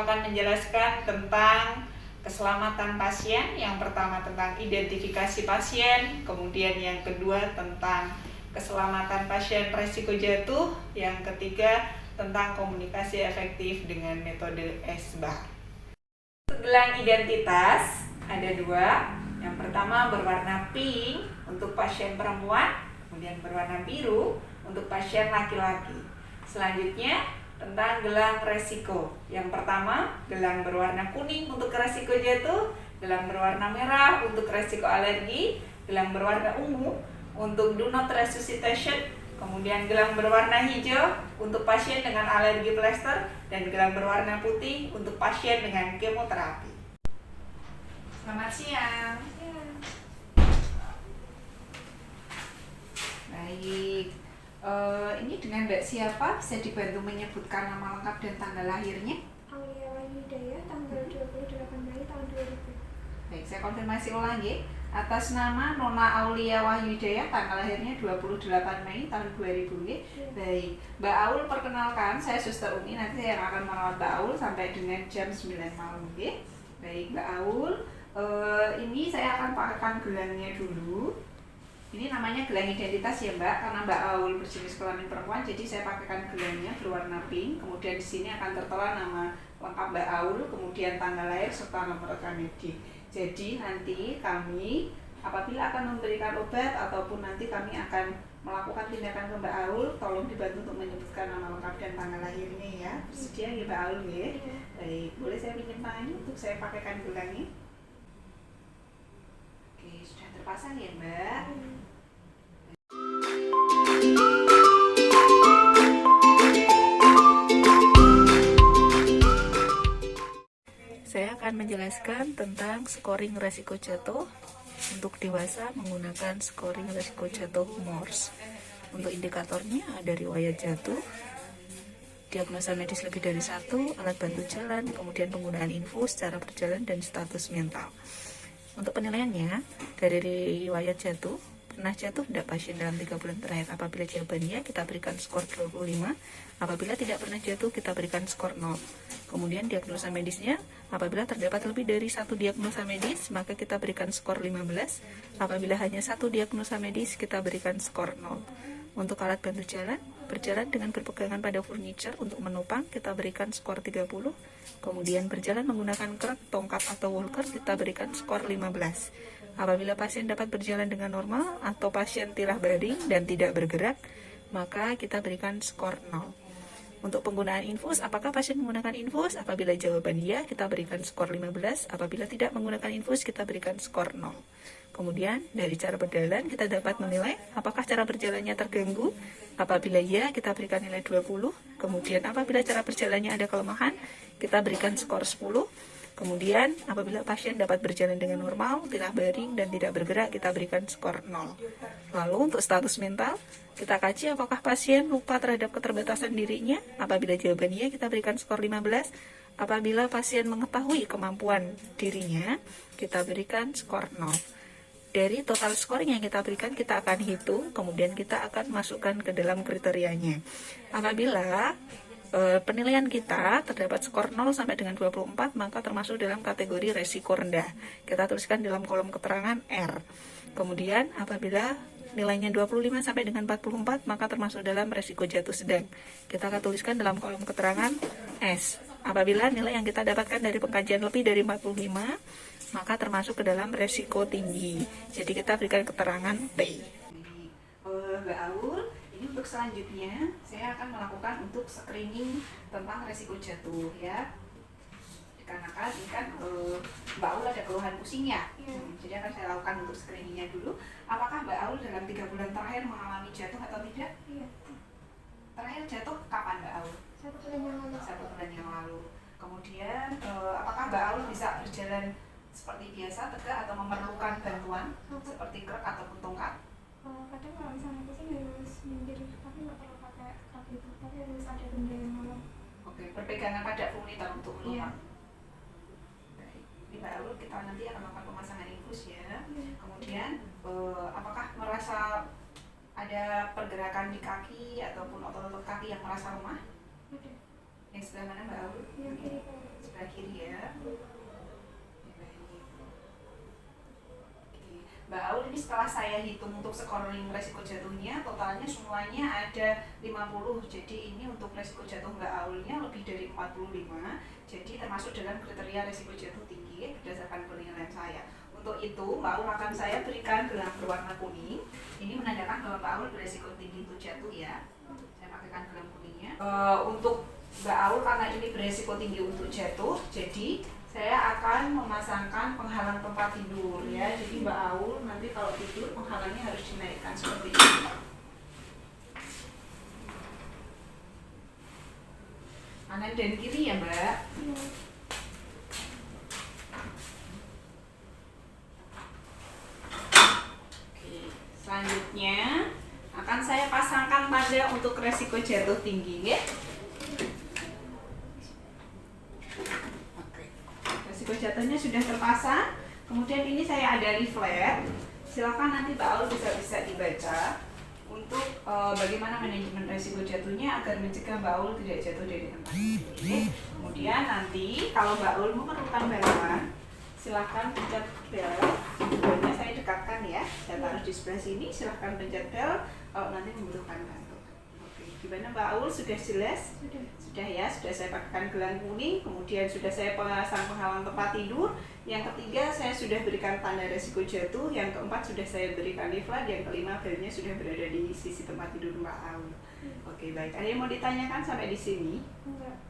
akan menjelaskan tentang keselamatan pasien. Yang pertama tentang identifikasi pasien, kemudian yang kedua tentang keselamatan pasien resiko jatuh, yang ketiga tentang komunikasi efektif dengan metode SBAR. Gelang identitas ada dua. Yang pertama berwarna pink untuk pasien perempuan, kemudian berwarna biru untuk pasien laki-laki. Selanjutnya tentang gelang resiko. Yang pertama, gelang berwarna kuning untuk resiko jatuh, gelang berwarna merah untuk resiko alergi, gelang berwarna ungu untuk do not resuscitation, kemudian gelang berwarna hijau untuk pasien dengan alergi plester, dan gelang berwarna putih untuk pasien dengan kemoterapi. Selamat siang. Baik. Ini dengan Mbak siapa? Bisa dibantu menyebutkan nama lengkap dan tanggal lahirnya? Aulia Wahyudaya, tanggal 28 Mei tahun 2000. Baik, saya konfirmasi ulang ya. Atas nama Nona Aulia Wahyudaya, tanggal lahirnya 28 Mei tahun 2000 ya. Baik, Mbak Aul perkenalkan, saya Suster Umi, nanti saya akan merawat Mbak Aul sampai dengan jam 9 malam ya. Baik, Mbak Aul, ini saya akan pakaikan gelangnya dulu. Ini namanya gelang identitas ya Mbak, karena Mbak Aul berjenis kelamin perempuan, jadi saya pakaikan gelangnya berwarna pink. Kemudian di sini akan tertera nama lengkap Mbak Aul, kemudian tanggal lahir serta nomor rekam medik. Jadi nanti kami apabila akan memberikan obat ataupun nanti kami akan melakukan tindakan ke Mbak Aul, tolong dibantu untuk menyebutkan nama lengkap dan tanggal lahirnya ya. Bersedia ya Mbak Aul ya? Baik, boleh saya pinjam tangannya untuk saya pakaikan gelangnya? Oke, sudah terpasang ya Mbak? Saya akan menjelaskan tentang scoring resiko jatuh untuk dewasa menggunakan scoring resiko jatuh Morse. Untuk indikatornya ada riwayat jatuh, diagnosa medis lebih dari 1, alat bantu jalan, kemudian penggunaan infus, cara berjalan, dan status mental. Untuk penilaiannya, dari riwayat jatuh, pernah jatuh tidak pasien dalam 3 bulan terakhir? Apabila jawabannya, kita berikan skor 25. Apabila tidak pernah jatuh, kita berikan skor 0. Kemudian diagnosa medisnya, apabila terdapat lebih dari 1 diagnosa medis, maka kita berikan skor 15. Apabila hanya 1 diagnosa medis, kita berikan skor 0. Untuk alat bantu jalan, berjalan dengan berpegangan pada furniture untuk menopang, kita berikan skor 30. Kemudian berjalan menggunakan krek, tongkat, atau walker, kita berikan skor 15. Apabila pasien dapat berjalan dengan normal atau pasien tilah baring dan tidak bergerak, maka kita berikan skor 0. Untuk penggunaan infus, apakah pasien menggunakan infus? Apabila jawaban ya, kita berikan skor 15. Apabila tidak menggunakan infus, kita berikan skor 0. Kemudian, dari cara berjalan, kita dapat menilai apakah cara berjalannya terganggu. Apabila ya, kita berikan nilai 20. Kemudian, apabila cara berjalannya ada kelemahan, kita berikan skor 10. Kemudian, apabila pasien dapat berjalan dengan normal, tidak baring, dan tidak bergerak, kita berikan skor 0. Lalu, untuk status mental, kita kaji apakah pasien lupa terhadap keterbatasan dirinya. Apabila jawabannya, kita berikan skor 15. Apabila pasien mengetahui kemampuan dirinya, kita berikan skor 0. Dari total scoring yang kita berikan, kita akan hitung, kemudian kita akan masukkan ke dalam kriterianya. Apabila penilaian kita terdapat skor 0 sampai dengan 24, maka termasuk dalam kategori resiko rendah. Kita tuliskan dalam kolom keterangan R. Kemudian apabila nilainya 25 sampai dengan 44, maka termasuk dalam resiko jatuh sedang. Kita akan tuliskan dalam kolom keterangan S. Apabila nilai yang kita dapatkan dari pengkajian lebih dari 45, maka termasuk ke dalam resiko tinggi. Jadi kita berikan keterangan P. Mbak Aul, ini untuk selanjutnya saya akan melakukan untuk screening tentang resiko jatuh ya. Dikarenakan ini kan Mbak Aul ada keluhan pusing ya. Jadi akan saya lakukan untuk screeningnya dulu. Apakah Mbak Aul dalam 3 bulan terakhir mengalami jatuh atau tidak? Iya. Terakhir jatuh kapan Mbak Aul? 1 bulan yang lalu. 1 bulan yang lalu. Kemudian apakah Mbak Aul bisa berjalan seperti biasa, tegak, atau memerlukan bantuan seperti krek ataupun tongkat? Kadang kalau misalnya pusing harus minggir, tapi nggak perlu pakai kaki, tapi harus ada benda yang nolong. Oke, berpegangan pada furniture untuk menopang. Baik, di Mbak Aul kita nanti akan melakukan pemasangan infus ya. Kemudian apakah merasa ada pergerakan di kaki ataupun otot-otot kaki yang merasa lemah? Ada. Yang sebelah mana Mbak Aul? Yang kiri Pak. Sebelah kiri ya. Mbak Aul, ini setelah saya hitung untuk scoring resiko jatuhnya, totalnya semuanya ada 50. Jadi ini untuk resiko jatuh Mbak Aulnya lebih dari 45. Jadi termasuk dalam kriteria resiko jatuh tinggi berdasarkan penilaian saya. Untuk itu Mbak Aul akan saya berikan gelang berwarna kuning. Ini menandakan bahwa Mbak Aul beresiko tinggi untuk jatuh ya. Saya pakaikan gelang kuningnya. Untuk Mbak Aul karena ini beresiko tinggi untuk jatuh, jadi saya akan memasangkan penghalang tempat tidur ya. Jadi Mbak Aul nanti kalau tidur penghalangnya harus dinaikkan seperti ini. Kanan dan kiri ya Mbak. Iya. Oke, selanjutnya akan saya pasangkan tanda untuk resiko jatuh tinggi ya. Resiko jatuhnya sudah terpasang. Kemudian ini saya ada leaflet. Silakan nanti Mbak Aul bisa dibaca untuk bagaimana manajemen resiko jatuhnya agar mencegah Mbak Aul tidak jatuh dari tempat tinggi. Kemudian nanti kalau Mbak Aul memerlukan bantuan, silakan pencet bel. Belnya saya dekatkan ya. Saya taruh di sebelah sini. Silakan pencet bel kalau nanti membutuhkan bantuan. Oke, gimana Mbak Aul? Sudah jelas? Sudah ya, sudah saya pakaikan gelang kuning, kemudian sudah saya pasang penghalang tempat tidur. Yang ketiga saya sudah berikan tanda resiko jatuh. Yang keempat sudah saya berikan leaflet. Yang kelima belnya sudah berada di sisi tempat tidur Mbak Aul. Oke baik, ada yang mau ditanyakan sampai di sini? Enggak.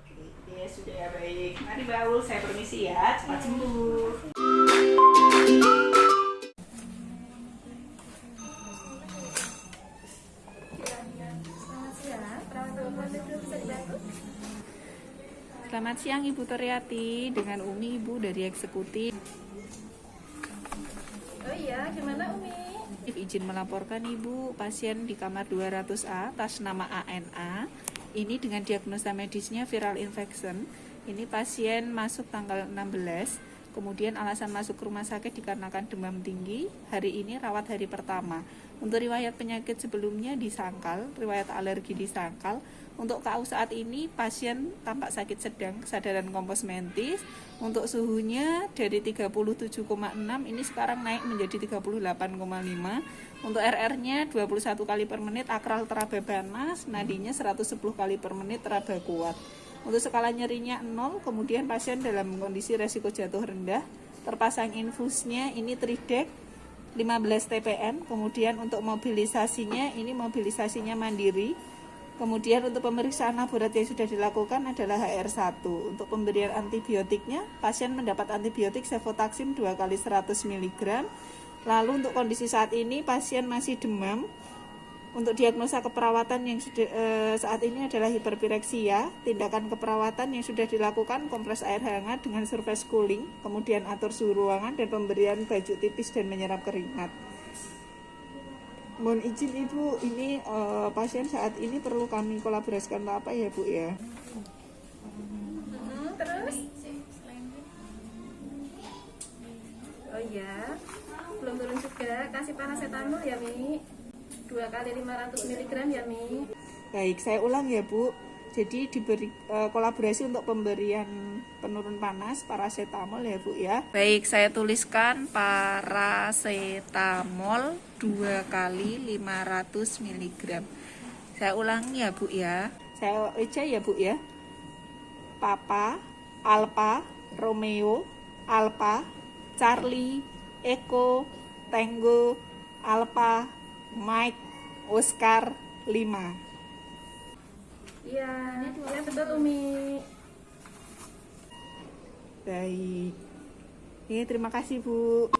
Oke, ya sudah ya baik. Mari Mbak Aul, saya permisi ya, cepat sembuh. Selamat siang Ibu Toriati, dengan Umi Ibu dari eksekutif. Oh iya, gimana Umi? Izin melaporkan Ibu, pasien di kamar 200A atas nama ANA. Ini dengan diagnosa medisnya viral infection. Ini pasien masuk tanggal 16. Kemudian alasan masuk ke rumah sakit dikarenakan demam tinggi. Hari ini rawat hari pertama. Untuk riwayat penyakit sebelumnya disangkal, riwayat alergi disangkal. Untuk KU saat ini pasien tampak sakit sedang, kesadaran kompos mentis. Untuk suhunya dari 37,6 ini sekarang naik menjadi 38,5. Untuk RR-nya 21 kali per menit, akral teraba panas, nadinya 110 kali per menit teraba kuat. Untuk skala nyerinya 0, kemudian pasien dalam kondisi resiko jatuh rendah. Terpasang infusnya ini tridek 15 TPN. Kemudian untuk mobilisasinya, ini mobilisasinya mandiri. Kemudian untuk pemeriksaan laboratorium yang sudah dilakukan adalah HR1. Untuk pemberian antibiotiknya, pasien mendapat antibiotik cefotaxim 2 kali 100 mg. Lalu untuk kondisi saat ini pasien masih demam. Untuk diagnosa keperawatan yang sudah, saat ini adalah hiperpireksia. Tindakan keperawatan yang sudah dilakukan kompres air hangat dengan surface cooling, kemudian atur suhu ruangan dan pemberian baju tipis dan menyerap keringat. Mohon izin Ibu, ini pasien saat ini perlu kami kolaborasikan apa ya Bu ya? Terus? Oh iya, belum turun juga. Kasih paracetamol ya Mi. 2 kali 500 mg ya Mi. Baik, saya ulang ya Bu. Jadi diberi kolaborasi untuk pemberian penurun panas paracetamol ya Bu ya. Baik, saya tuliskan paracetamol 2 kali 500 mg. Saya ulangi ya Bu ya. Saya eja ya Bu ya. Papa, Alpha, Romeo, Alpha, Charlie, Echo, Tango, Alpha, Mike, Oscar, 5. Iya, ya betul Umi. Baik. Ini terima kasih Bu.